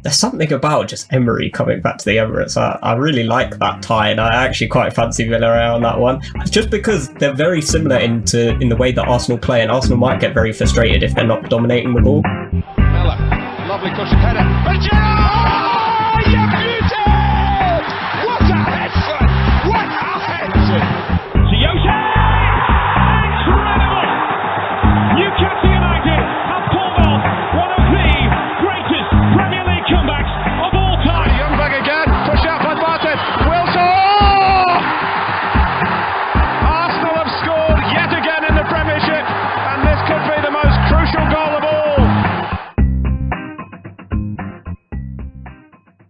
there's something about just Emery coming back to the Emirates. I really like that tie, and I actually quite fancy Villarreal on that one. Just because they're very similar in the way that Arsenal play, and Arsenal might get very frustrated if they're not dominating the ball. Miller, lovely cushion header. But Giroud! You beauty! What a head, son! What a head! To Yoshe! Incredible! Newcastle United have pulled off one of the greatest Premier League comebacks of all time. Youngberg again, push out by Barton. Wilson! Oh! Arsenal have scored yet again in the Premiership, and this could be the most crucial goal of all.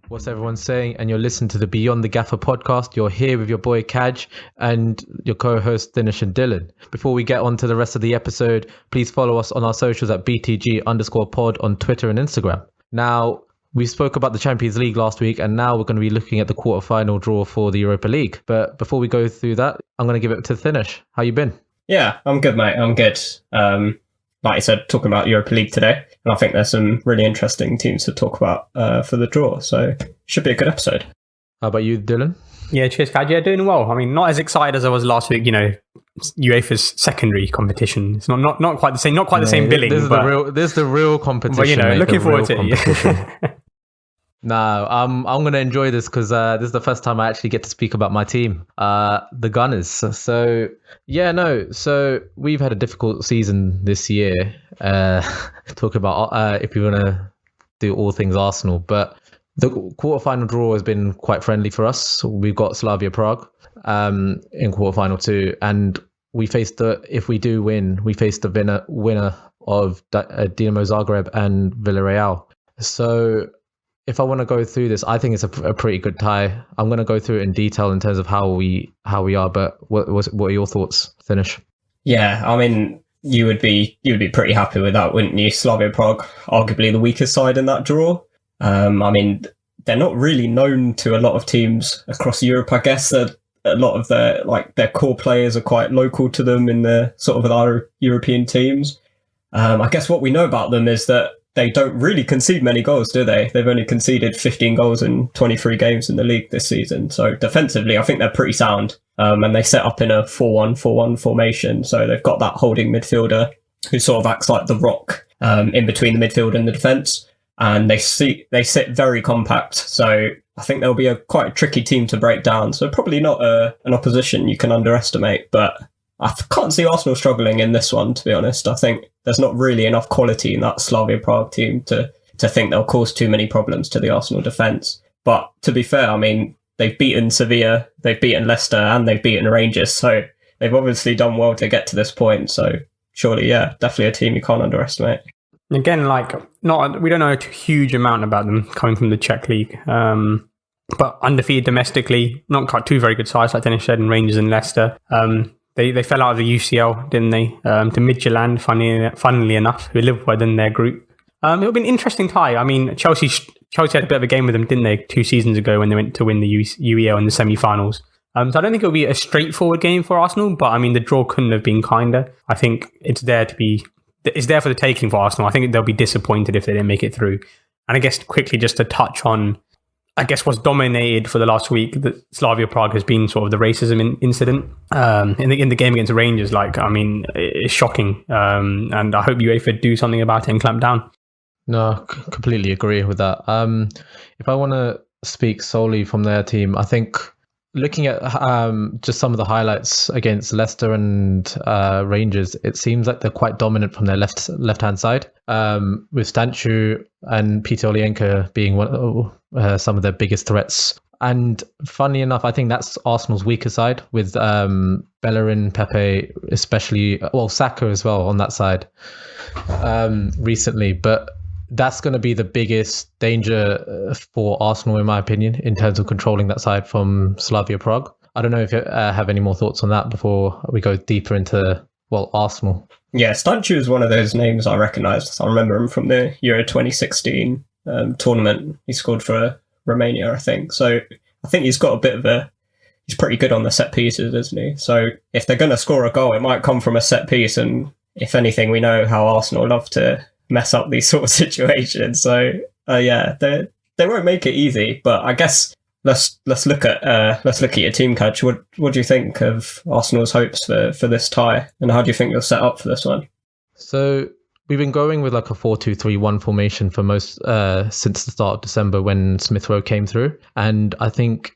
What's everyone saying? And you're listening to the Beyond the Gaffer podcast. You're here with your boy Kaj and your co-host Thinesh and Dhillon. Before we get on to the rest of the episode, please follow us on our socials at BTG_pod on Twitter and Instagram. Now, we spoke about the Champions League last week, and now we're going to be looking at the quarterfinal draw for the Europa League. But before we go through that, I'm going to give it to Thinesh. How you been? Yeah, I'm good, mate. I'm good. Like I said, talking about Europa League today, and I think there's some really interesting teams to talk about for the draw, so should be a good episode. How about you, Dhillon? Yeah, cheers, Kaj. Yeah, doing well. I mean, not as excited as I was last week. You know, UEFA's secondary competition. It's not quite the same. Not quite the same billing. This is the real competition. But you know, looking forward to it. Yeah. No, I'm going to enjoy this because this is the first time I actually get to speak about my team, the Gunners. So we've had a difficult season this year. Talking about if you want to do all things Arsenal, but the quarterfinal draw has been quite friendly for us. We've got Slavia Prague in quarterfinal 2, and if we do win, we face the winner of Dinamo Zagreb and Villarreal. So if I want to go through this, I think it's a pretty good tie. I'm going to go through it in detail in terms of how we are. But what are your thoughts, Thinesh? Yeah, I mean, you would be pretty happy with that, wouldn't you? Slavia Prague, arguably the weakest side in that draw. I mean, they're not really known to a lot of teams across Europe. I guess that a lot of their core players are quite local to them in the sort of other European teams. I guess what we know about them is that they don't really concede many goals, do they? They've only conceded 15 goals in 23 games in the league this season. So defensively, I think they're pretty sound. And they set up in a 4-1-4-1 formation. So they've got that holding midfielder who sort of acts like the rock in between the midfield and the defence. And they sit very compact. So I think they'll be quite a tricky team to break down. So probably not an opposition you can underestimate. But I can't see Arsenal struggling in this one, to be honest. I think there's not really enough quality in that Slavia Prague team to think they'll cause too many problems to the Arsenal defence. But to be fair, I mean, they've beaten Sevilla, they've beaten Leicester, and they've beaten Rangers. So they've obviously done well to get to this point. So surely, yeah, definitely a team you can't underestimate. Again, we don't know a huge amount about them coming from the Czech league. But undefeated domestically, not quite two very good sides, like Dennis said, and Rangers and Leicester. They fell out of the UCL, didn't they? To Midtjylland, funnily enough, who Liverpool in their group. It'll be an interesting tie. I mean, Chelsea had a bit of a game with them, didn't they, 2 seasons ago when they went to win the UEL in the semi-finals. So I don't think it'll be a straightforward game for Arsenal, but I mean, the draw couldn't have been kinder. I think it's there for the taking for Arsenal. I think they'll be disappointed if they didn't make it through. And I guess quickly just to touch on, I guess what's dominated for the last week, that Slavia Prague has been sort of the racism incident in the game against Rangers. It's shocking, and I hope UEFA do something about it and clamp down. No, completely agree with that. If I want to speak solely from their team, I think looking at just some of the highlights against Leicester and Rangers, it seems like they're quite dominant from their left-hand side, with Stanchu and Peter Olienka being some of their biggest threats. And funnily enough, I think that's Arsenal's weaker side, with Bellerin, Pepe, especially, Saka as well on that side recently. But that's going to be the biggest danger for Arsenal, in my opinion, in terms of controlling that side from Slavia Prague. I don't know if you have any more thoughts on that before we go deeper into, Arsenal. Yeah, Stanchu is one of those names I recognise. I remember him from the Euro 2016 tournament. He scored for Romania, I think. So I think he's got he's pretty good on the set pieces, isn't he? So if they're going to score a goal, it might come from a set piece. And if anything, we know how Arsenal love to mess up these sort of situations. So they're they won't make it easy. But I guess let's look at your team, Kaj. What do you think of Arsenal's hopes for this tie, and how do you think you're set up for this one? So we've been going with like a 4-2-3-1 formation for most since the start of December when Smith Rowe came through, and I think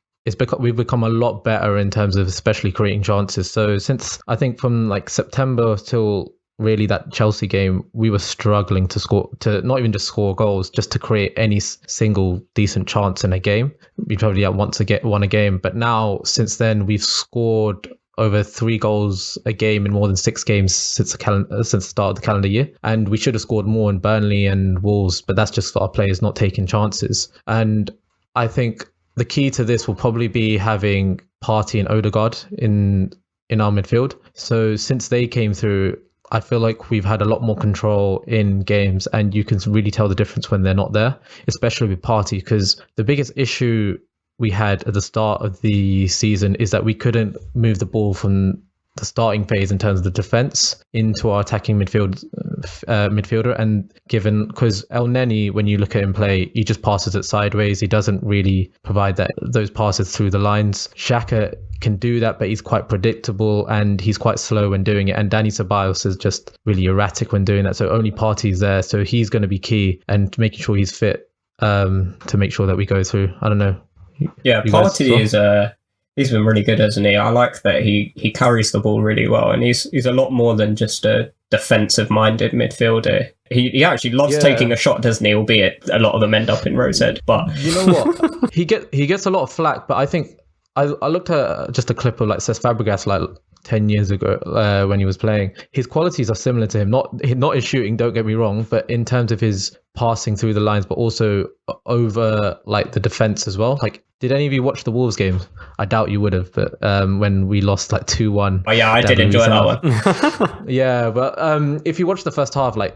we've become a lot better in terms of especially creating chances. So since I think from like September till really that Chelsea game, we were struggling to not even just score goals, just to create any single decent chance in a game. We probably won a game, but now since then we've scored over 3 goals a game in more than 6 games since the start of the calendar year. And we should have scored more in Burnley and Wolves, but that's just for our players not taking chances. And I think the key to this will probably be having Partey and Odegaard in our midfield. So since they came through, I feel like we've had a lot more control in games, and you can really tell the difference when they're not there, especially with Partey, because the biggest issue we had at the start of the season is that we couldn't move the ball from the starting phase in terms of the defense into our attacking midfielder. And because El Neni, when you look at him play, he just passes it sideways. He doesn't really provide those passes through the lines. Xhaka can do that, but he's quite predictable and he's quite slow when doing it. And Dani Ceballos is just really erratic when doing that. So only Partey's there. So he's going to be key, and making sure he's fit to make sure that we go through. I don't know. Yeah, Partey is he's been really good, hasn't he? I like that he carries the ball really well, and he's a lot more than just a defensive-minded midfielder. He actually loves taking a shot, doesn't he? Albeit a lot of them end up in Rose Head. But you know what? he gets a lot of flack, but I think I looked at just a clip of like Cesc Fabregas like 10 years ago when he was playing. His qualities are similar to him, not his shooting, don't get me wrong, but in terms of his passing through the lines, but also over like the defense as well. Like, did any of you watch the Wolves games? I doubt you would have, but when we lost like 2-1. Oh yeah, I did enjoy that one. Yeah, but if you watch the first half, like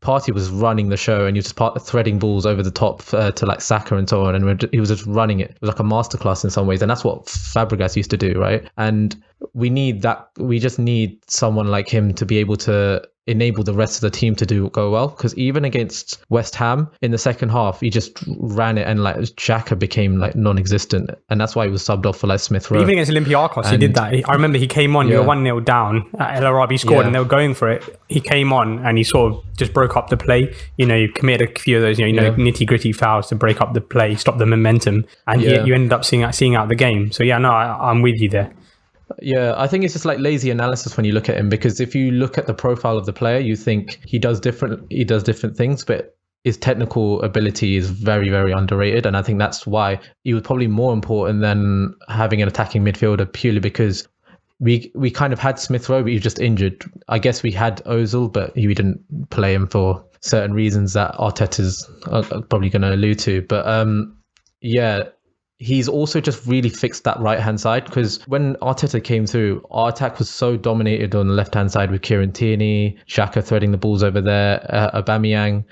Partey was running the show, and he was just threading balls over the top to like Saka and so on, and he was just running it. It was like a masterclass in some ways, and that's what Fabregas used to do, right? And we need that. We just need someone like him to be able to enable the rest of the team to go well, because even against West Ham in the second half, he just ran it, and like Xhaka became like non-existent, and that's why he was subbed off for like Smith Rowe. Even against Olympiacos, he did that. I remember he came on, you were 1-0 down, El Arabi scored, and they were going for it. He came on and he sort of just broke up the play. You know, he committed a few of those, nitty-gritty fouls to break up the play, stop the momentum, and you ended up seeing out the game. So yeah, no, I'm with you there. Yeah, I think it's just like lazy analysis when you look at him, because if you look at the profile of the player, you think he does different things, but his technical ability is very, very underrated. And I think that's why he was probably more important than having an attacking midfielder, purely because we kind of had Smith Rowe, but he was just injured. I guess we had Ozil, but we didn't play him for certain reasons that Arteta's probably going to allude to. But he's also just really fixed that right-hand side, because when Arteta came through, our attack was so dominated on the left-hand side with Kieran Tierney, Xhaka threading the balls over there, Aubameyang,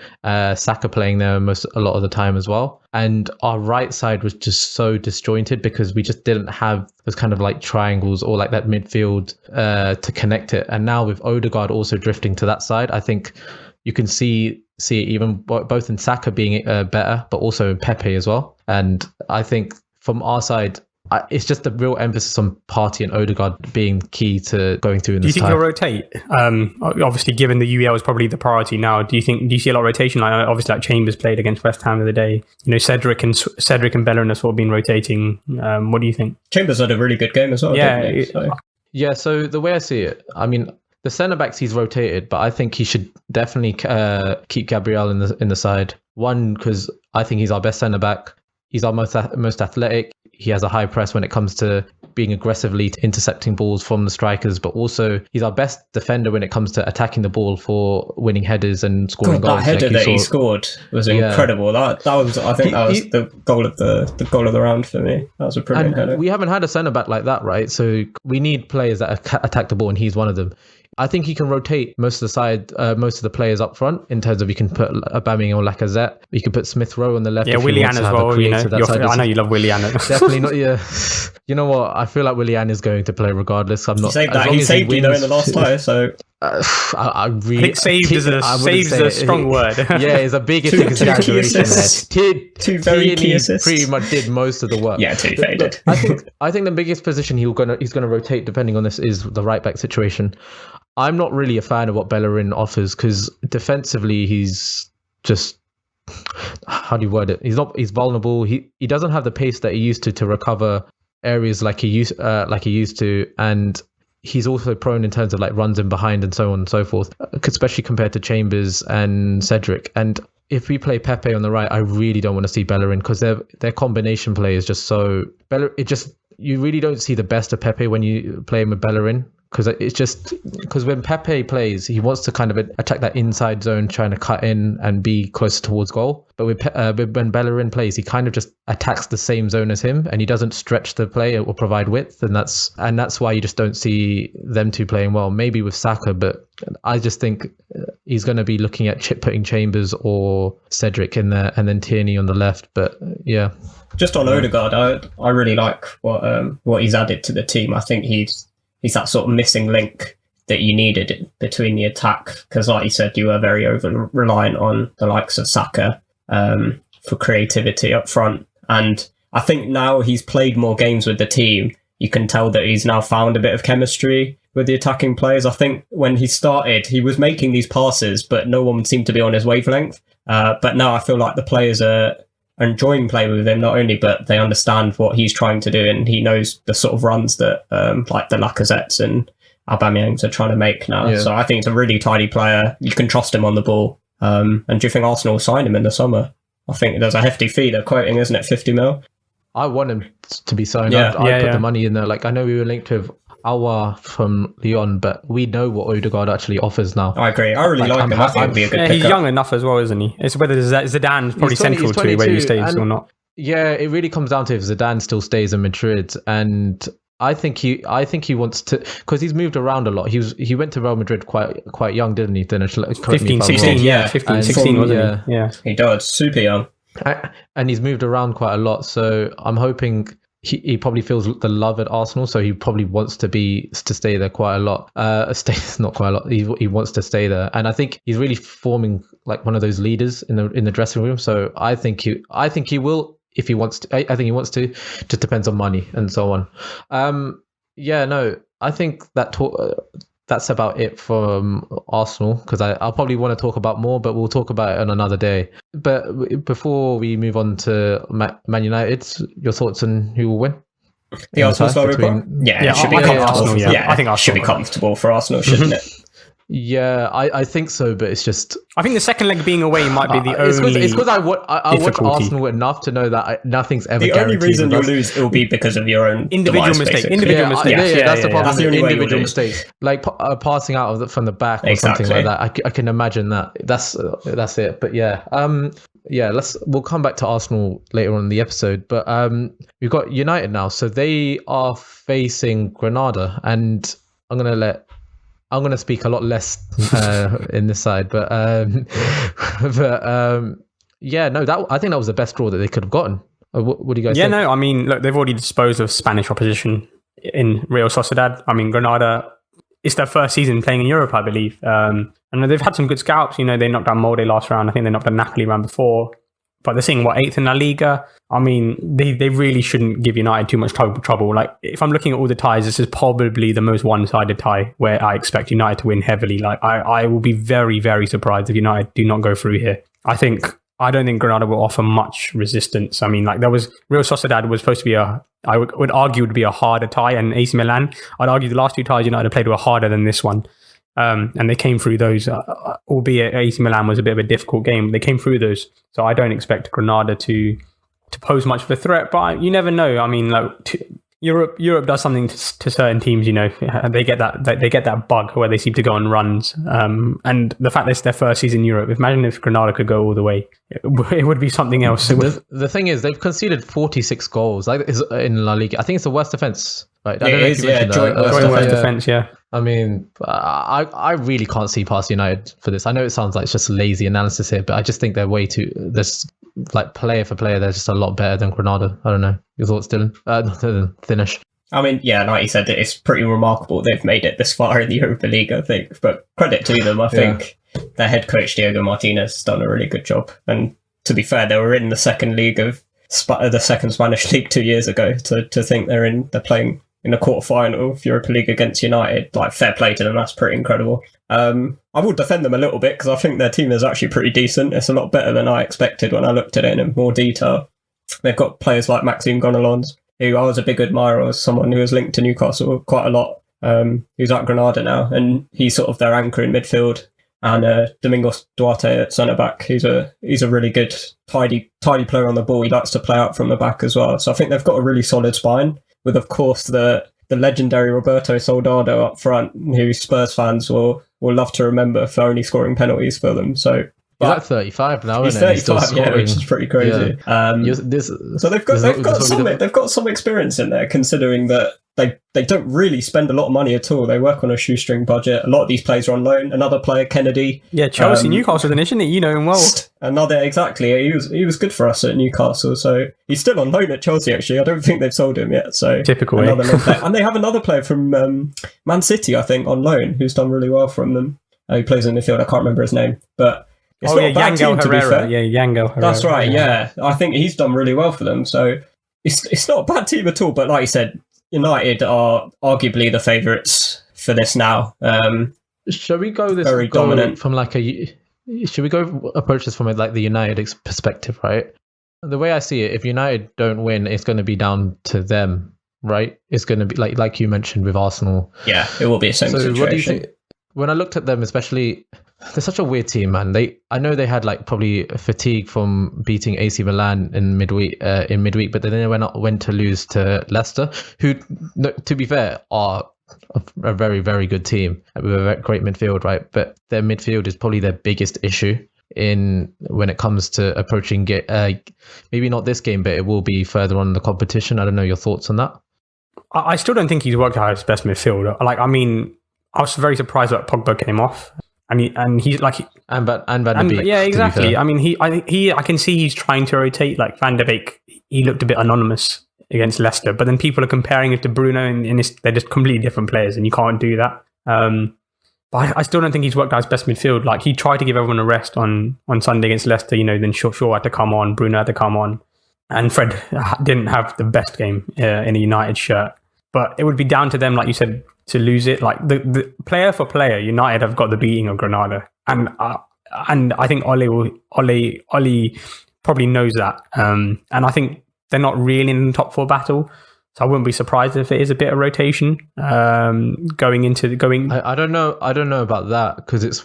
Saka playing there a lot of the time as well. And our right side was just so disjointed because we just didn't have those kind of like triangles or like that midfield to connect it. And now with Odegaard also drifting to that side, I think you can see it even both in Saka being better, but also in Pepe as well. And I think from our side, it's just the real emphasis on Partey and Odegaard being key to going through in this time. Do you think you'll rotate? Obviously, given the UEL is probably the priority now, do you see a lot of rotation? Like, obviously, like Chambers played against West Ham the other day. You know, Cedric and Bellerin have sort of been rotating. What do you think? Chambers had a really good game as well. Yeah. So the way I see it, I mean, the centre backs he's rotated, but I think he should definitely keep Gabriel in the side. One, because I think he's our best centre back. He's our most athletic. He has a high press when it comes to being aggressively intercepting balls from the strikers, but also he's our best defender when it comes to attacking the ball for winning headers and scoring goals. That header that he scored was incredible. That was, I think, that was the goal of the round for me. That was a brilliant header. We haven't had a centre back like that, right? So we need players that attack the ball, and he's one of them. I think he can rotate most of the players up front in terms of you can put Aubameyang or Lacazette. You can put Smith Rowe on the left. Yeah, Willian as well. You know, I know you love Willian. Definitely not. Yeah, you know what? I feel like Willian is going to play regardless. I'm not. He saved that. He saved in the last tie. So I think saved is a strong word. Yeah, it's a big exaggeration there. Two very key assists. Pretty much did most of the work. Yeah, two faded. I think the biggest position he's gonna rotate depending on this is the right back situation. I'm not really a fan of what Bellerin offers because defensively he's just, how do you word it? He's vulnerable. He doesn't have the pace that he used to recover areas like he used to, and he's also prone in terms of like runs in behind and so on and so forth, especially compared to Chambers and Cedric. And if we play Pepe on the right, I really don't want to see Bellerin because their combination play is just so you really don't see the best of Pepe when you play him with Bellerin. Because when Pepe plays, he wants to kind of attack that inside zone, trying to cut in and be closer towards goal. But when Bellerin plays, he kind of just attacks the same zone as him, and he doesn't stretch the play or provide width, and that's why you just don't see them two playing well. Maybe with Saka, but I just think he's going to be looking at putting Chambers or Cedric in there, and then Tierney on the left. But yeah, just on Odegaard, I really like what he's added to the team. I think he's that sort of missing link that you needed between the attack, because like you said, you were very over reliant on the likes of Saka for creativity up front. And I think now he's played more games with the team, you can tell that he's now found a bit of chemistry with the attacking players. I think when he started, he was making these passes, but no one seemed to be on his wavelength. But now I feel like the players are enjoying playing with him, not only, but they understand what he's trying to do, and he knows the sort of runs that like the Lacazettes and Aubameyangs are trying to make now. Yeah. So I think it's a really tidy player. You can trust him on the ball. And do you think Arsenal will sign him in the summer? I think there's a hefty fee they're quoting, isn't it? 50 mil? I want him to be signed. Yeah. I'd put the money in there. Like, I know we were linked with Aouar from Lyon, but we know what Odegaard actually offers now. I agree. I really like him. I think it'd be a good pickup. He's young enough as well, isn't he? It's whether Zidane's probably central to whether he stays or not. Yeah, it really comes down to if Zidane still stays in Madrid, and I think he wants to, because he's moved around a lot. He went to Real Madrid quite young, didn't he? 15, 16, yeah, 15, 16, wasn't he? Yeah, he does, super young, and he's moved around quite a lot. So I'm hoping. He probably feels the love at Arsenal, so he probably wants to stay there quite a lot. Not quite a lot. He wants to stay there, and I think he's really forming like one of those leaders in the dressing room. So I think he will if he wants to. I think he wants to. Just depends on money and so on. I think that's about it from Arsenal, because I'll probably want to talk about more, but we'll talk about it on another day. But before we move on to Man United, your thoughts on who will win? The Arsenal story? Yeah, it should be comfortable. I think Arsenal should be comfortable for Arsenal, shouldn't it? Yeah, I think so, but it's just... I think the second leg being away might be the only It's because I watch Arsenal enough to know that nothing's ever guaranteed. The only reason you'll lose, it will be because of your own individual mistake. Yeah, that's the problem. That's the individual mistakes. Like passing out from the back or something like that. I can imagine that. That's it. But yeah. We'll come back to Arsenal later on in the episode. But we've got United now. So they are facing Granada, and I'm going to speak a lot less in this side, but I think that was the best draw that they could have gotten. What do you guys think? Yeah, no, I mean, look, they've already disposed of Spanish opposition in Real Sociedad. I mean, Granada, it's their first season playing in Europe, I believe. And they've had some good scouts. You know, they knocked down Molde last round. I think they knocked down Napoli round before. But they're seeing 8th in La Liga. I mean, they really shouldn't give United too much trouble. Like, if I'm looking at all the ties, this is probably the most one-sided tie where I expect United to win heavily. Like, I will be very, very surprised if United do not go through here. I don't think Granada will offer much resistance. I mean, like, there was Real Sociedad was supposed to be I would argue would be a harder tie, and AC Milan, I'd argue the last two ties United played were harder than this one. And they came through those, albeit AC Milan was a bit of a difficult game. They came through those. So I don't expect Granada to pose much of a threat, but you never know. I mean, like, Europe does something to certain teams, you know. They get that bug where they seem to go on runs. And the fact that it's their first season in Europe, imagine if Granada could go all the way. It would be something else. The thing is, they've conceded 46 goals in La Liga. I think it's the worst defense. Right? Joint worst defense, yeah. I mean, I really can't see past United for this. I know it sounds like it's just lazy analysis here, but I just think they're way too... There's, like, player for player, they're just a lot better than Granada. I don't know. Your thoughts, Dylan? Not Dylan, Thinesh. I mean, yeah, like you said, it's pretty remarkable they've made it this far in the Europa League, I think. But credit to them, I think their head coach, Diego Martinez, has done a really good job. And to be fair, they were in the second league of the second Spanish league 2 years ago. To think they're playing in a quarter-final of Europa League against United, like, fair play to them, that's pretty incredible. I will defend them a little bit because I think their team is actually pretty decent. It's a lot better than I expected when I looked at it in more detail. They've got players like Maxime Gonalons, who I was a big admirer as someone who was linked to Newcastle quite a lot, who's at Granada now, and he's sort of their anchor in midfield. And Domingos Duarte at centre-back, he's a really good, tidy player on the ball. He likes to play out from the back as well. So I think they've got a really solid spine, with, of course, the legendary Roberto Soldado up front, who Spurs fans will love to remember for only scoring penalties for them. So he's like 35 now, he's isn't he? 35, yeah, which is pretty crazy. Yeah. So they've got some experience in there, considering that they don't really spend a lot of money at all. They work on a shoestring budget. A lot of these players are on loan. Another player, Kennedy. Yeah, Chelsea, Newcastle, then, isn't it? You know him well. Exactly. He was good for us at Newcastle. So he's still on loan at Chelsea, actually. I don't think they've sold him yet. So typical. And they have another player from Man City, I think, on loan, who's done really well from them. He plays in the field. I can't remember his name. But it's not a bad team, to be fair. Yeah, Yangel Herrera. That's right, yeah. I think he's done really well for them. So it's not a bad team at all. But like you said, United are arguably the favourites for this now. Shall we go dominant from like should we go approach this from like the United perspective, right? The way I see it, if United don't win, it's going to be down to them, right? It's going to be like you mentioned with Arsenal. Yeah, it will be the same situation. What do you think? When I looked at them, especially, they're such a weird team, man. I know they had like probably fatigue from beating AC Milan in midweek, but then they went to lose to Leicester, who, to be fair, are a very, very good team with a great midfield, right? But their midfield is probably their biggest issue when it comes to approaching maybe not this game, but it will be further on in the competition. I don't know your thoughts on that. I still don't think he's worked out his best midfield. I was very surprised that Pogba came off. And he's like, and Van de Beek. Yeah, exactly. I mean, I can see he's trying to rotate. Like Van de Beek, he looked a bit anonymous against Leicester, but then people are comparing it to Bruno, and they're just completely different players, and you can't do that. But I still don't think he's worked out his best midfield. Like, he tried to give everyone a rest on Sunday against Leicester. Then Shaw had to come on, Bruno had to come on, and Fred didn't have the best game in a United shirt. But it would be down to them, like you said, to lose it. Like the player for player, United have got the beating of Granada, and I think Ole probably knows that. And I think they're not really in the top four battle, so I wouldn't be surprised if it is a bit of rotation going. I don't know about that, because it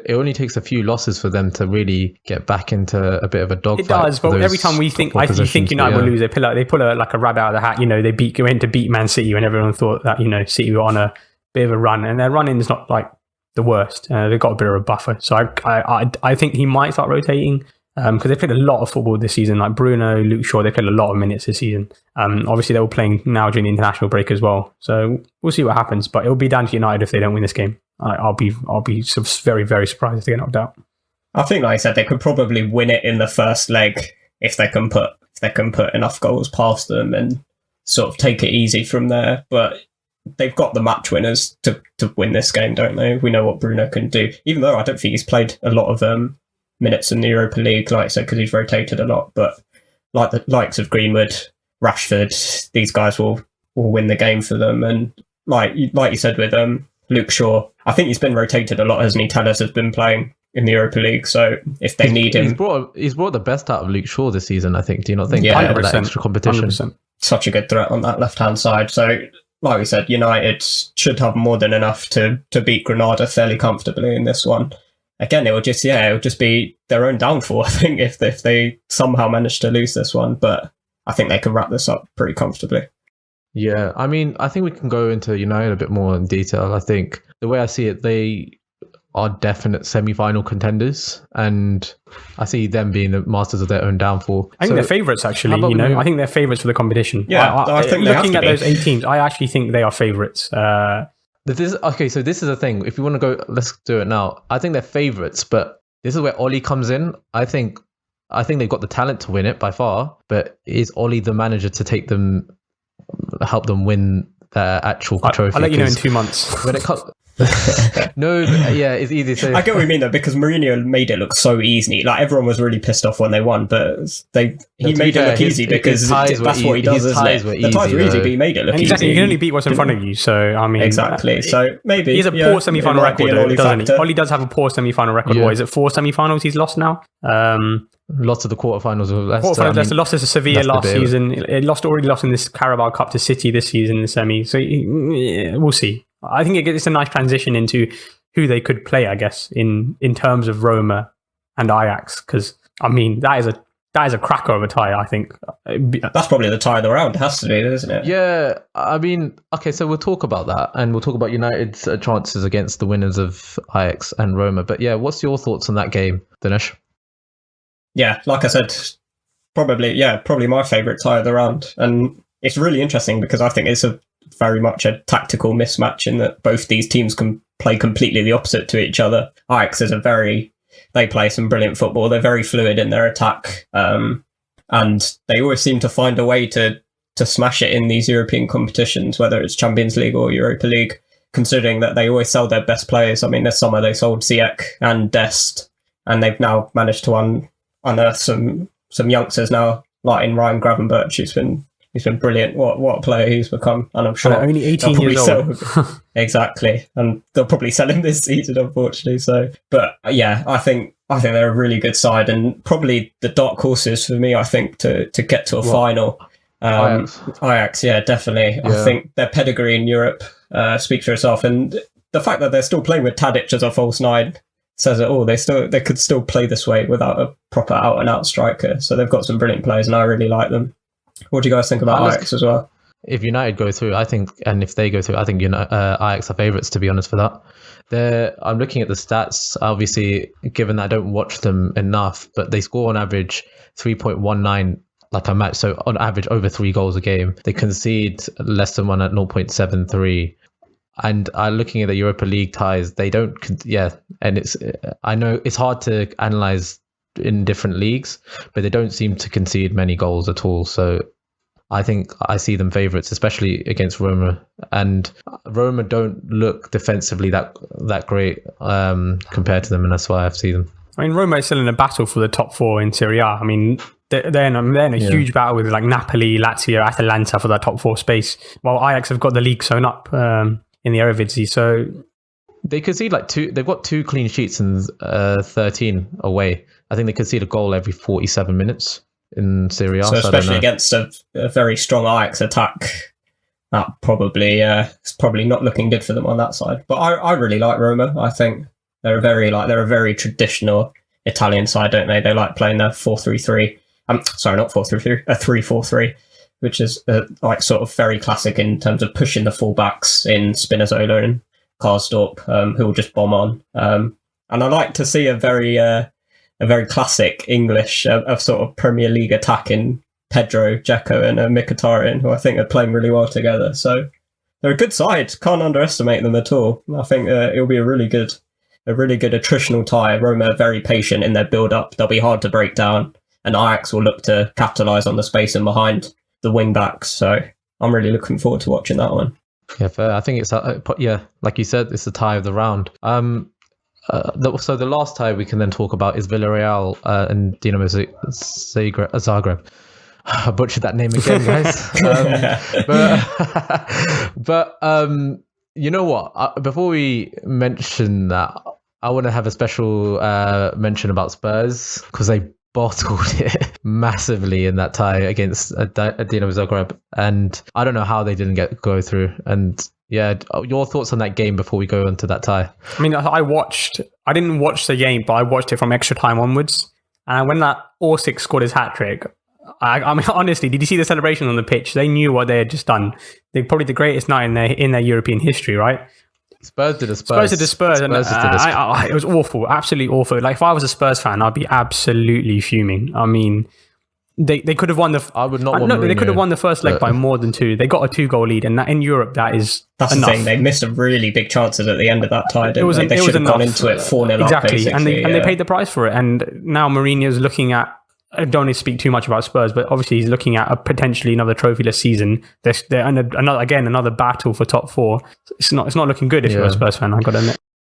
only takes a few losses for them to really get back into a bit of a dogfight. It does, but every time you think United will lose, they pull a rabbit out of the hat. They went to beat Man City when everyone thought that City were on a bit of a run, and their run-in is not like the worst. They've got a bit of a buffer, so I think he might start rotating. Because they played a lot of football this season, like Bruno, Luke Shaw, they played a lot of minutes this season. Obviously, they're all playing now during the international break as well. So we'll see what happens, but it'll be down to United if they don't win this game. I'll be very, very surprised if they get knocked out. I think, like I said, they could probably win it in the first leg if they can put enough goals past them and sort of take it easy from there. But they've got the match winners to win this game, don't they? We know what Bruno can do, even though I don't think he's played a lot of minutes in the Europa League, like I said, because he's rotated a lot. But like the likes of Greenwood, Rashford, these guys will win the game for them. And like you said with Luke Shaw, I think he's been rotated a lot, hasn't he? Telles has been playing in the Europa League, so if they need him... He's brought the best out of Luke Shaw this season, I think. Do you not think? Yeah, that extra competition. 100%. Such a good threat on that left-hand side. So, like we said, United should have more than enough to beat Granada fairly comfortably in this one. Again, it would just be their own downfall, I think, if they somehow manage to lose this one. But I think they can wrap this up pretty comfortably. Yeah, I mean, I think we can go into United a bit more in detail. I think the way I see it, they are definite semi-final contenders, and I see them being the masters of their own downfall. I think they're favourites, actually. I think they're favourites for the competition. Yeah, I think looking at those 8 teams, I actually think they are favourites. So this is the thing. If you want to go, let's do it now. I think they're favourites, but this is where Ole comes in. I think they've got the talent to win it by far, but is Ole the manager to help them win their actual trophy. I'll let you know in 2 months. When it comes, no, yeah, it's easy. So I get what you mean though, because Mourinho made it look so easy. Like everyone was really pissed off when they won, but he made it look easy because that's what he does, isn't it? The ties were easy, but he made it look easy. Exactly, you can only beat what's in front of you. So I mean, exactly. So maybe he has a poor semi-final record, doesn't he? Ollie does have a poor semi-final record. Yeah. What is it? 4 semi-finals he's lost now. Lots of the quarterfinals of Leicester. Leicester lost to Sevilla last season. It already lost in this Carabao Cup to City this season in the semi. So we'll see. I think it's a nice transition into who they could play, I guess, in terms of Roma and Ajax. Because I mean, that is a cracker of a tie. I think that's probably the tie of the round. It has to be, isn't it? Yeah, I mean, okay, so we'll talk about that, and we'll talk about United's chances against the winners of Ajax and Roma. But yeah, what's your thoughts on that game, Thinesh? Yeah, like I said, probably my favourite tie of the round. And it's really interesting because I think it's very much a tactical mismatch in that both these teams can play completely the opposite to each other. Ajax is they play some brilliant football. They're very fluid in their attack. And they always seem to find a way to smash it in these European competitions, whether it's Champions League or Europa League, considering that they always sell their best players. I mean, this summer they sold Ziyech and Dest, and they've now managed to unearth some youngsters now, like in Ryan Gravenberch, who's been brilliant. What a player he's become, and I'm sure only 18 years old. Exactly, and they'll probably sell him this season, unfortunately. So, but yeah, I think they're a really good side, and probably the dark horses for me. I think to get to a final. Ajax, yeah, definitely. Yeah. I think their pedigree in Europe speaks for itself, and the fact that they're still playing with Tadic as a false nine says it all. They could still play this way without a proper out and out striker. So they've got some brilliant players, and I really like them. What do you guys think about Ajax as well? If United go through, I think, and if they go through, I think Ajax are favourites, to be honest, for that. I'm looking at the stats, obviously, given that I don't watch them enough, but they score on average 3.19 like a match. So on average, over 3 goals a game. They concede less than one at 0.73. And looking at the Europa League ties, they don't, and I know it's hard to analyse in different leagues, but they don't seem to concede many goals at all. So I think I see them favourites, especially against Roma. And Roma don't look defensively that great compared to them, and that's why I see them. I mean, Roma is still in a battle for the top 4 in Serie A. I mean, they're in a huge battle with like Napoli, Lazio, Atalanta for that top 4 space, while Ajax have got the league sewn up in the Eredivisie. So they concede they've got 2 clean sheets and 13 away. I think they concede a goal every 47 minutes in Serie A. So especially against a very strong Ajax attack, that probably it's probably not looking good for them on that side. But I really like Roma. I think they're a very traditional Italian side, don't they? They like playing their 4-3-3. Sorry, not 4-3-3, a 3-4-3. Which is like sort of very classic in terms of pushing the fullbacks in Spinazzola and Karsdorp, who will just bomb on. And I like to see a very classic English of sort of Premier League attack in Pedro, Dzeko and Mkhitaryan, who I think are playing really well together. So they're a good side. Can't underestimate them at all. I think it'll be a really good attritional tie. Roma are very patient in their build-up. They'll be hard to break down. And Ajax will look to capitalise on the space in behind the wing backs, so I'm really looking forward to watching that one. Yeah, fair. I think it's like you said, it's the tie of the round. So the last tie we can then talk about is Villarreal and Dinamo Zagreb. I butchered that name again, guys. But you know what? Before we mention that, I want to have a special mention about Spurs because they bottled it massively in that tie against Dinamo Zagreb, and I don't know how they didn't go through. And yeah, your thoughts on that game before we go into that tie? I mean, I didn't watch the game, but I watched it from extra time onwards. And when that Orsic scored his hat trick, I mean, honestly, did you see the celebration on the pitch? They knew what they had just done. They're probably the greatest night in their European history, right? Spurs did the Spurs. And it was awful, absolutely awful. Like if I was a Spurs fan, I'd be absolutely fuming. I mean, they could have won the. I would not. They could have won the first leg by more than 2. They got a 2-goal lead, and that in Europe, that's enough. The thing. They missed a really big chances at the end of that tie. They should have gone into it 4-0 exactly, up, and they paid the price for it. And now Mourinho's looking at I don't want to speak too much about Spurs, but obviously he's looking at a potentially another trophyless season. They're under another battle for top 4. It's not looking good if you're a Spurs fan, I've got to admit.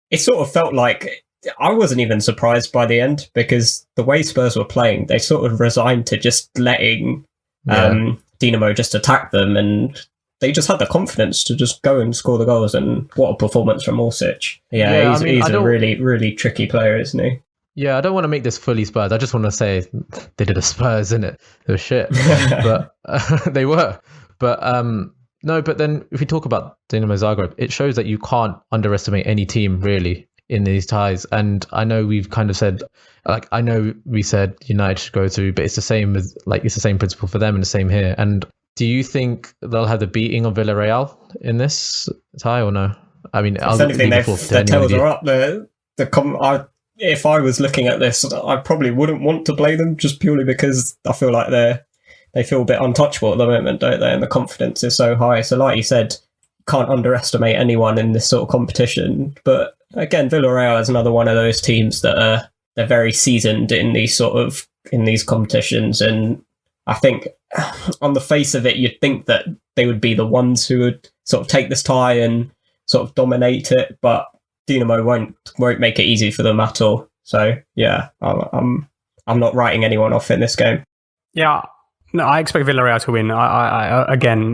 It sort of felt like I wasn't even surprised by the end, because the way Spurs were playing, they sort of resigned to just letting Dinamo just attack them, and they just had the confidence to just go and score the goals. And what a performance from Orsic. He's a really, really tricky player, isn't he? Yeah, I don't want to make this fully Spurs. I just want to say they did a Spurs, innit? They were shit. But they were. But no, but then if we talk about Dinamo Zagreb, it shows that you can't underestimate any team really in these ties. And I know we've kind of said, like, I know we said United should go through, but it's the same as, like, it's the same principle for them and the same here. And do you think they'll have the beating of Villarreal in this tie or no? I mean, if anything, their tails are up. If I was looking at this, I probably wouldn't want to play them, just purely because I feel like they feel a bit untouchable at the moment, don't they? And the confidence is so high. So like you said, can't underestimate anyone in this sort of competition. But again, Villarreal is another one of those teams that they're very seasoned in these competitions. And I think on the face of it, you'd think that they would be the ones who would sort of take this tie and sort of dominate it. But Dinamo won't make it easy for them at all. So yeah, I'm not writing anyone off in this game. Yeah, no, I expect Villarreal to win. I again,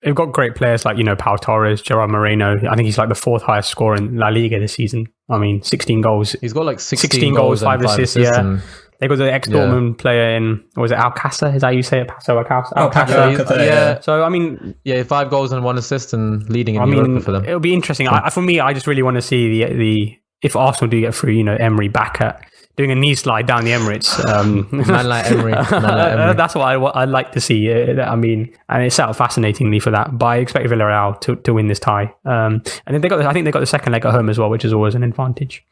they've got great players like Pau Torres, Gerard Moreno. I think he's like the 4th highest scorer in La Liga this season. I mean, 16 goals. He's got like 16 goals, 5 assists. Yeah. They got the ex-Dortmund player in, was it Alcácer? Is that how you say it? Alcácer. Yeah. So, I mean... Yeah, 5 goals and 1 assist and leading in Europa for them. It'll be interesting. For me, I just really want to see the if Arsenal do get through, Emery back at doing a knee slide down the Emirates. Man like Emery. That's what I'd like to see. I mean, and it's set up fascinatingly for that. But I expect Villarreal to win this tie. And then I think they got the second leg at home as well, which is always an advantage.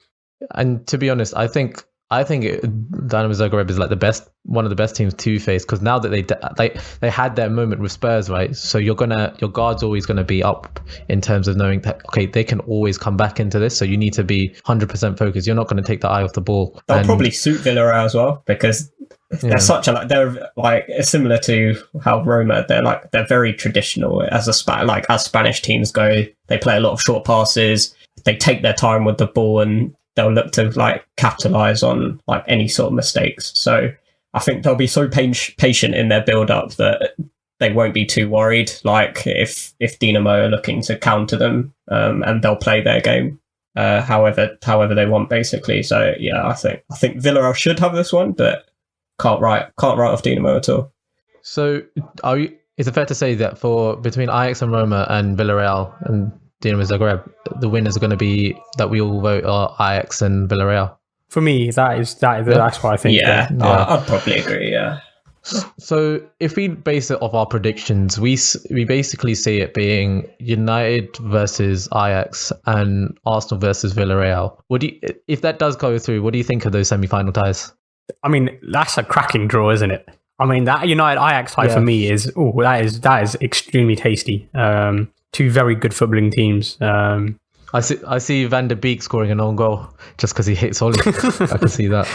And to be honest, I think Dinamo Zagreb is like one of the best teams to face, because now that they had their moment with Spurs, right? So your guard's always gonna be up in terms of knowing that, okay, they can always come back into this. So you need to be 100% focused. You're not going to take the eye off the ball. They'll probably suit Villarreal as well, because they're similar to how Roma. They're very traditional as Spanish teams go. They play a lot of short passes. They take their time with the ball, and they'll look to capitalize on any sort of mistakes. So I think they'll be so patient in their build up that they won't be too worried. If Dinamo are looking to counter them, and they'll play their game however they want, basically. So yeah, I think Villarreal should have this one, but can't write off Dinamo at all. So is it fair to say that between Ajax and Roma and Villarreal and Dinamo Zagreb, the winners are going to be that we all vote are Ajax and Villarreal? For me, that's what I think. Yeah. I'd probably agree. Yeah. So if we base it off our predictions, we basically see it being United versus Ajax and Arsenal versus Villarreal. If that does go through, what do you think of those semi-final ties? I mean, that's a cracking draw, isn't it? I mean, that United Ajax tie for me is that is extremely tasty. Two very good footballing teams. I see Van der Beek scoring an own goal just because he hits Oli. I can see that.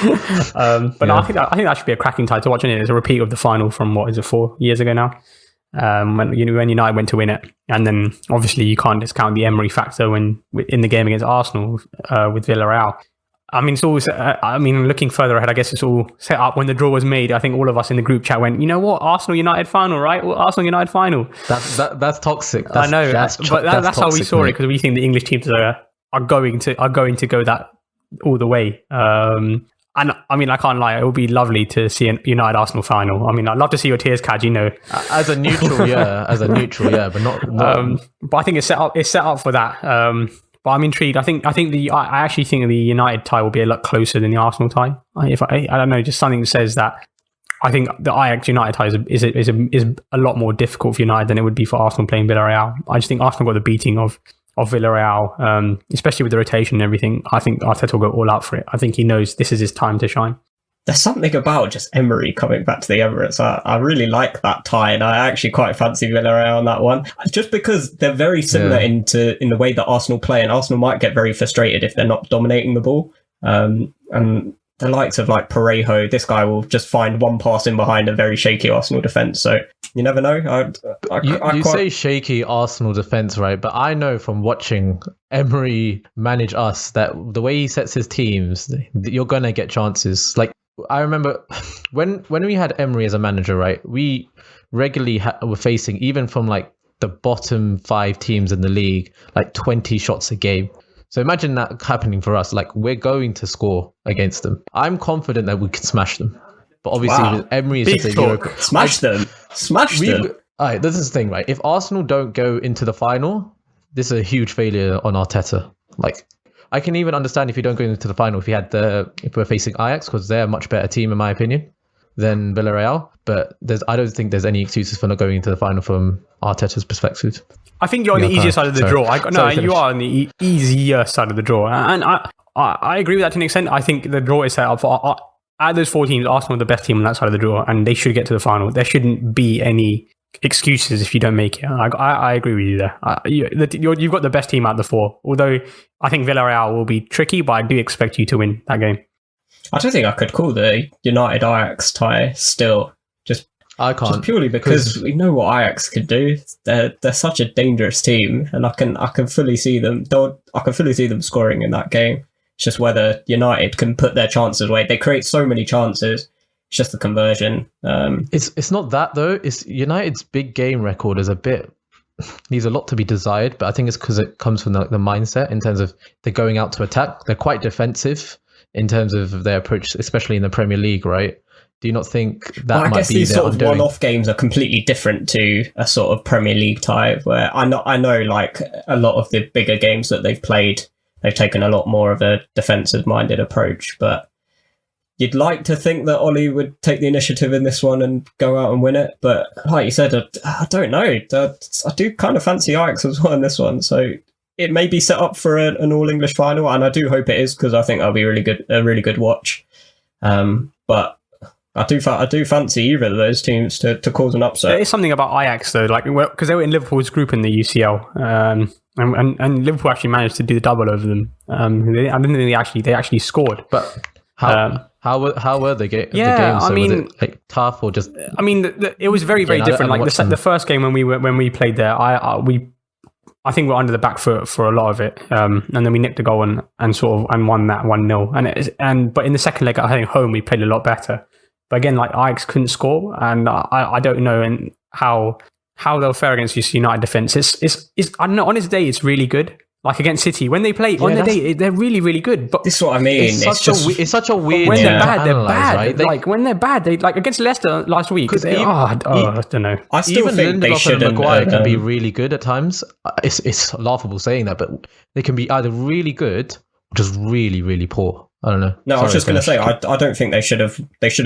But I think that should be a cracking tie to watch. It's a repeat of the final from 4 years ago now, when United went to win it. And then obviously you can't discount the Emery factor in the game against Arsenal with Villarreal. I mean, it's all. Looking further ahead, I guess it's all set up when the draw was made. I think all of us in the group chat went, you know what, Arsenal United final, right? Well, Arsenal United final. That's toxic. I know, that's how we saw it, because we think the English teams are going to go that all the way. And I mean, I can't lie, it would be lovely to see a United Arsenal final. I mean, I'd love to see your tears, Kaj. As a neutral, yeah, but not. But I think it's set up for that. But I'm intrigued. I actually think the United tie will be a lot closer than the Arsenal tie. I don't know, just something says that. I think the Ajax United tie is a lot more difficult for United than it would be for Arsenal playing Villarreal. I just think Arsenal got the beating of Villarreal, especially with the rotation and everything. I think Arteta will go all out for it. I think he knows this is his time to shine. There's something about just Emery coming back to the Emirates. I really like that tie, and I actually quite fancy Villarreal on that one. Just because they're very similar in the way that Arsenal play, and Arsenal might get very frustrated if they're not dominating the ball. And the likes of like Parejo, this guy will just find one pass in behind a very shaky Arsenal defence. So you never know. You say shaky Arsenal defence, right? But I know from watching Emery manage us that the way he sets his teams, you're going to get chances. Like, I remember when we had Emery as a manager, right? We regularly were facing, even from like the bottom 5 teams in the league, like 20 shots a game. So imagine that happening for us. Like, we're going to score against them. I'm confident that we can smash them. But obviously, with Emery is just a Europe. Smash them. All right, this is the thing, right? If Arsenal don't go into the final, this is a huge failure on Arteta. Like, I can even understand if you don't go into the final if we're facing Ajax, because they're a much better team in my opinion than Villarreal. But I don't think there's any excuses for not going into the final from Arteta's perspective. I think you're on the easier side of the draw. You are on the easier side of the draw, and I agree with that to an extent. I think the draw is set up for out of those 4 teams, Arsenal are the best team on that side of the draw, and they should get to the final. There shouldn't be any excuses if you don't make it. I agree with you there. You've got the best team out of the 4. Although I think Villarreal will be tricky, but I do expect you to win that game. I don't think I could call the United Ajax tie still. I can't, just purely because we know what Ajax could do. They're such a dangerous team, and I can fully see them. I can fully see them scoring in that game. It's just whether United can put their chances away. They create so many chances. It's just the conversion. It's not that though. It's United's big game record is leaves a lot to be desired. But I think it's because it comes from the mindset in terms of they're going out to attack. They're quite defensive in terms of their approach, especially in the Premier League, right? Do you not think that might be? I guess these sort of one-off games are completely different to a sort of Premier League tie, where I know like a lot of the bigger games that they've played, they've taken a lot more of a defensive-minded approach. But you'd like to think that Ollie would take the initiative in this one and go out and win it. But like you said, I don't know. I do kind of fancy Ajax as well in this one. So it may be set up for an all-English final, and I do hope it is, because I think that'll be a really good watch. But I do fancy either of those teams to cause an upset. There is something about Ajax though, like because they were in Liverpool's group in the UCL, and Liverpool actually managed to do the double over them. I don't think they actually scored. But how were the games? Yeah, so was it like tough or just? I mean, it was very different. Like the first game when we played there, I think we're under the back foot for a lot of it, and then we nicked a goal and won that 1-0. But in the second leg at home, we played a lot better. But again, like Ajax couldn't score, and I don't know how they'll fare against this United defense. It's I don't know, on his day it's really good. Like against City, when they play on their day, they're really, really good. But this is what I mean. It's such a weird. When they're bad, they're bad. Right? Like when they're bad, they like against Leicester last week. I don't know. I still even think Lindelof they should. And Maguire can be really good at times. It's laughable saying that, but they can be either really good or just really, really poor. I don't know. No, I was just going to say, I don't think they should have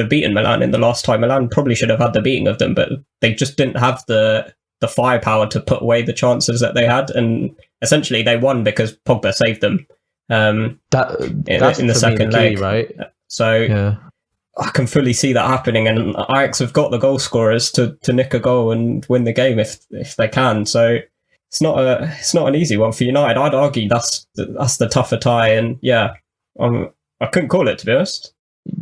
beaten Milan in the last time. Milan probably should have had the beating of them, but they just didn't have the firepower to put away the chances that they had, and essentially they won because Pogba saved them. That's in the second leg, right? So yeah. I can fully see that happening, and Ajax have got the goal scorers to nick a goal and win the game if they can. So it's not an easy one for United. I'd argue that's the tougher tie, and yeah. I couldn't call it, to be honest.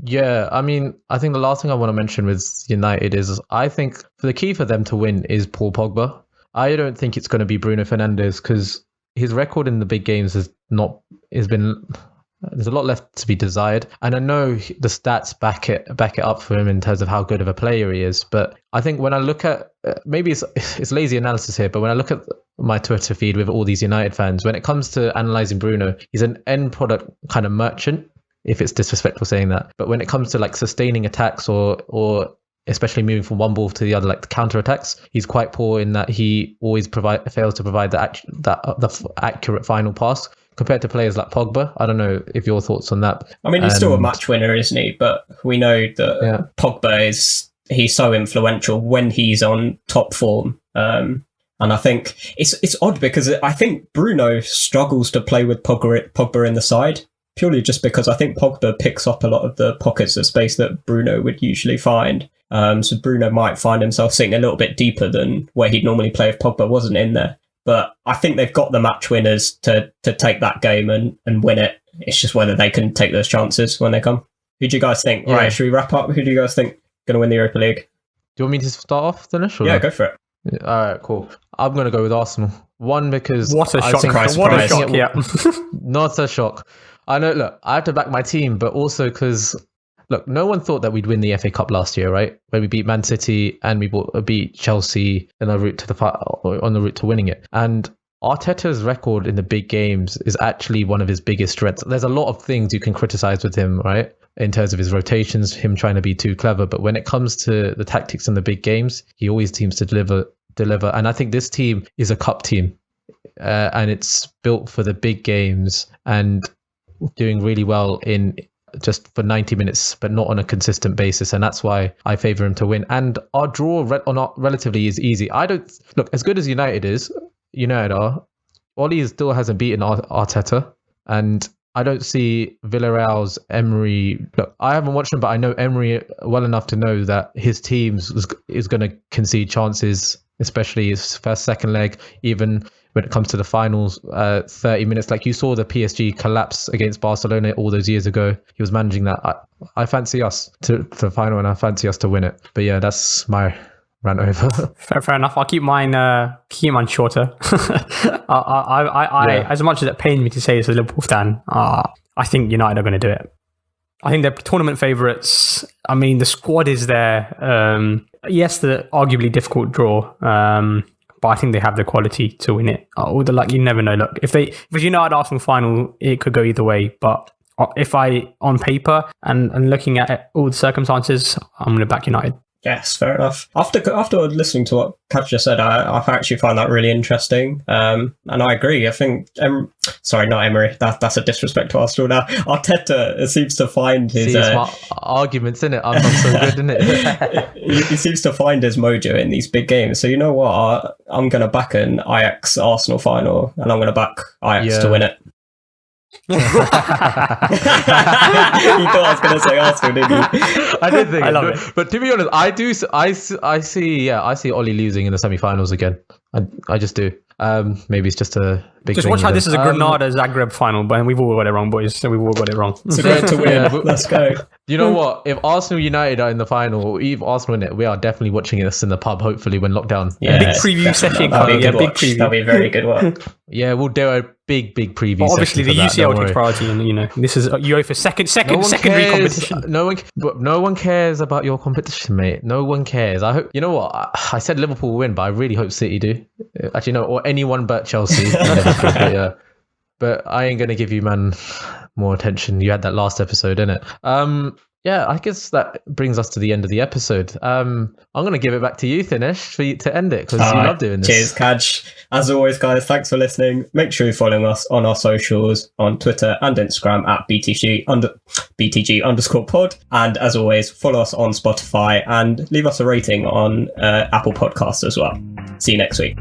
Yeah, I mean, I think the last thing I want to mention with United is I think the key for them to win is Paul Pogba. I don't think it's going to be Bruno Fernandes because his record in the big games there's a lot left to be desired. And I know the stats back it up for him in terms of how good of a player he is. But I think when I look at, maybe it's lazy analysis here, but when I look at my Twitter feed with all these United fans, when it comes to analysing Bruno, he's an end product kind of merchant, if it's disrespectful saying that. But when it comes to like sustaining attacks or especially moving from one ball to the other, like the counter attacks, he's quite poor in that he always fails to provide the accurate final pass compared to players like Pogba. I don't know if your thoughts on that. I mean, he's still a match winner, isn't he? But we know that Pogba he's so influential when he's on top form. And I think it's odd because I think Bruno struggles to play with Pogba in the side, purely just because I think Pogba picks up a lot of the pockets of space that Bruno would usually find. So Bruno might find himself sitting a little bit deeper than where he'd normally play if Pogba wasn't in there. But I think they've got the match winners to take that game and win it. It's just whether they can take those chances when they come. Who do you guys think? Yeah. Right, should we wrap up? Who do you guys think going to win the Europa League? Do you want me to start off, Thinesh? Yeah, go for it. All right, cool. I'm going to go with Arsenal. One, because... What a shock. Christ, What a Christ. shock, yeah. Not a shock. I know, look, I have to back my team, but also because, look, no one thought that we'd win the FA Cup last year, right? When we beat Man City and we beat Chelsea on the route to winning it. And Arteta's record in the big games is actually one of his biggest strengths. There's a lot of things you can criticize with him, right? In terms of his rotations, him trying to be too clever. But when it comes to the tactics in the big games, he always seems to deliver. And I think this team is a cup team, and it's built for the big games and doing really well in just for 90 minutes, but not on a consistent basis. And that's why I favour him to win. And our draw relatively is easy. I don't look as good as United are. Oli still hasn't beaten Arteta, and I don't see Villarreal's Emery. Look, I haven't watched him, but I know Emery well enough to know that his team is going to concede chances, especially his second leg, even when it comes to the finals, 30 minutes. Like you saw the PSG collapse against Barcelona all those years ago. He was managing that. I fancy us to the final, and I fancy us to win it. But yeah, that's my rant over. Fair enough. I'll keep mine shorter. I as much as it pained me to say this as a Liverpool fan, I think United are going to do it. I think they're tournament favourites. I mean, the squad is there. Yes, the arguably difficult draw, but I think they have the quality to win it. You never know. Look, if it's United Arsenal final, it could go either way. But if on paper and looking at all the circumstances, I'm going to back United. Yes, fair enough. After listening to what Kaj just said, I actually find that really interesting. And I agree. I think, not Emery. That's a disrespect to Arsenal now. Arteta seems to find his... arguments, innit? I'm not so good, innit? He seems to find his mojo in these big games. So you know what? I'm going to back an Ajax-Arsenal final, and I'm going to back Ajax to win it. You thought I was going to say Arsenal, didn't you? I did think I love it. But to be honest, I see Oli losing in the semi-finals again. I just do. Maybe it's just a big Just thing watch how with this is a Granada-Zagreb final, but we've all got it wrong, boys. So we've all got it wrong. It's great to win. Yeah, Let's go. You know what? If Arsenal United are in the final, or even Arsenal win it, we are definitely watching this in the pub, hopefully, when lockdown. Yeah, Big preview session. That'll be a good big watch. preview. That'll be very good work. Yeah, we'll do a big preview. But obviously, the session for that, UCL don't takes worry. priority, and this is UEFA secondary cares. competition. No one cares about your competition, mate. No one cares. I hope. You know what? I said Liverpool will win, but I really hope City do. Actually, no, or anyone but Chelsea. But, yeah. But I ain't gonna give you, man, more attention. You had that last episode, innit? Yeah, I guess that brings us to the end of the episode. I'm going to give it back to you, Thinesh, for you to end it, because you love doing this. Cheers, Kaj. As always, guys, thanks for listening. Make sure you're following us on our socials, on Twitter and Instagram at BTG_pod. And as always, follow us on Spotify and leave us a rating on Apple Podcasts as well. See you next week.